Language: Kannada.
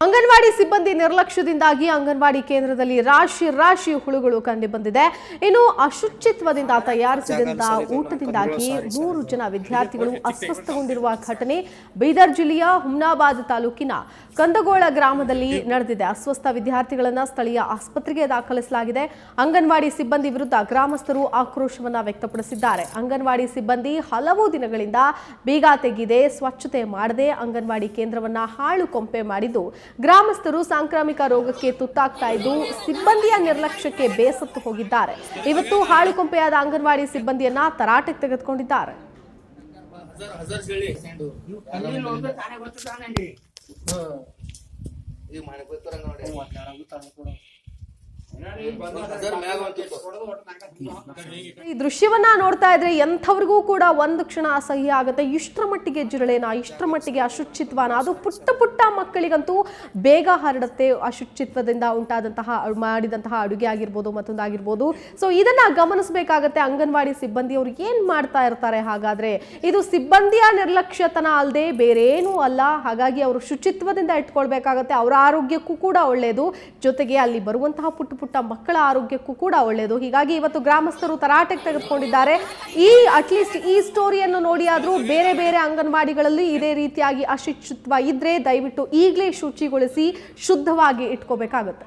ಅಂಗನವಾಡಿ ಸಿಬ್ಬಂದಿ ನಿರ್ಲಕ್ಷ್ಯದಿಂದಾಗಿ ಅಂಗನವಾಡಿ ಕೇಂದ್ರದಲ್ಲಿ ರಾಶಿ ಹುಳುಗಳು ಕಂಡುಬಂದಿದೆ. ಇನ್ನು ಅಶುಚಿತ್ವದಿಂದ ತಯಾರಿಸಿದಂತ ಊಟದಿಂದಾಗಿ 3 ಜನ ವಿದ್ಯಾರ್ಥಿಗಳು ಅಸ್ವಸ್ಥಗೊಂಡಿರುವ ಘಟನೆ ಬೀದರ್ ಜಿಲ್ಲೆಯ ಹುಮ್ನಾಬಾದ್ ತಾಲೂಕಿನ ಕಂದಗೋಳ ಗ್ರಾಮದಲ್ಲಿ ನಡೆದಿದೆ. ಅಸ್ವಸ್ಥ ವಿದ್ಯಾರ್ಥಿಗಳನ್ನು ಸ್ಥಳೀಯ ಆಸ್ಪತ್ರೆಗೆ ದಾಖಲಿಸಲಾಗಿದೆ. ಅಂಗನವಾಡಿ ಸಿಬ್ಬಂದಿ ವಿರುದ್ಧ ಗ್ರಾಮಸ್ಥರು ಆಕ್ರೋಶವನ್ನ ವ್ಯಕ್ತಪಡಿಸಿದ್ದಾರೆ. ಅಂಗನವಾಡಿ ಸಿಬ್ಬಂದಿ ಹಲವು ದಿನಗಳಿಂದ ಬೀಗ ತೆಗೆದೇ ಸ್ವಚ್ಛತೆ ಮಾಡದೆ ಅಂಗನವಾಡಿ ಕೇಂದ್ರವನ್ನ ಹಾಳು ಕೊಂಪೆ ಮಾಡಿದ್ದು ಗ್ರಾಮಸ್ಥರು ಸಾಂಕ್ರಾಮಿಕ ರೋಗಕ್ಕೆ ತುತ್ತಾಗ್ತಾ ಇದ್ದು ಸಿಬ್ಬಂದಿಯ ನಿರ್ಲಕ್ಷ್ಯಕ್ಕೆ ಬೇಸತ್ತು ಹೋಗಿದ್ದಾರೆ. ಇವತ್ತು ಹಾಳು ಕೊಂಪೆಯಾದ ಅಂಗನವಾಡಿ ಸಿಬ್ಬಂದಿಯನ್ನ ತರಾಟೆಗೆ ತೆಗೆದುಕೊಂಡಿದ್ದಾರೆ. ಈ ದೃಶ್ಯವನ್ನ ನೋಡ್ತಾ ಇದ್ರೆ ಎಂಥವ್ರಿಗೂ ಕೂಡ ಒಂದು ಕ್ಷಣ ಅಸಹ್ಯ ಆಗುತ್ತೆ. ಇಷ್ಟರ ಮಟ್ಟಿಗೆ ಜಿರಳೆನ, ಇಷ್ಟರ ಮಟ್ಟಿಗೆ ಅಶುಚಿತ್ವನ, ಅದು ಪುಟ್ಟ ಮಕ್ಕಳಿಗಂತೂ ಬೇಗ ಹರಡುತ್ತೆ. ಅಶುಚಿತ್ವದಿಂದ ಮಾಡಿದಂತಹ ಅಡುಗೆ ಆಗಿರ್ಬೋದು, ಮತ್ತೊಂದಾಗಿರ್ಬೋದು. ಸೊ ಇದನ್ನ ಗಮನಿಸಬೇಕಾಗತ್ತೆ. ಅಂಗನವಾಡಿ ಸಿಬ್ಬಂದಿಯವರು ಏನ್ ಮಾಡ್ತಾ ಇರ್ತಾರೆ? ಹಾಗಾದ್ರೆ ಇದು ಸಿಬ್ಬಂದಿಯ ನಿರ್ಲಕ್ಷ್ಯತನ ಅಲ್ಲದೆ ಬೇರೇನೂ ಅಲ್ಲ. ಹಾಗಾಗಿ ಅವರು ಶುಚಿತ್ವದಿಂದ ಇಟ್ಕೊಳ್ಬೇಕಾಗತ್ತೆ. ಅವರ ಆರೋಗ್ಯಕ್ಕೂ ಕೂಡ ಒಳ್ಳೆಯದು, ಜೊತೆಗೆ ಅಲ್ಲಿ ಬರುವಂತಹ ಪುಟ್ಟ ಮಕ್ಕಳ ಆರೋಗ್ಯಕ್ಕೂ ಕೂಡ ಒಳ್ಳೆಯದು. ಹೀಗಾಗಿ ಇವತ್ತು ಗ್ರಾಮಸ್ಥರು ತರಾಟೆಗೆ ತೆಗೆದುಕೊಂಡಿದ್ದಾರೆ. ಅಟ್ಲೀಸ್ಟ್ ಈ ಸ್ಟೋರಿಯನ್ನು ನೋಡಿ ಆದ್ರೂ ಬೇರೆ ಅಂಗನವಾಡಿಗಳಲ್ಲಿ ಇದೇ ರೀತಿಯಾಗಿ ಅಶುಚಿತ್ವ ಇದ್ರೆ ದಯವಿಟ್ಟು ಈಗಲೇ ಶುಚಿಗೊಳಿಸಿ ಶುದ್ಧವಾಗಿ ಇಟ್ಕೋಬೇಕಾಗುತ್ತೆ.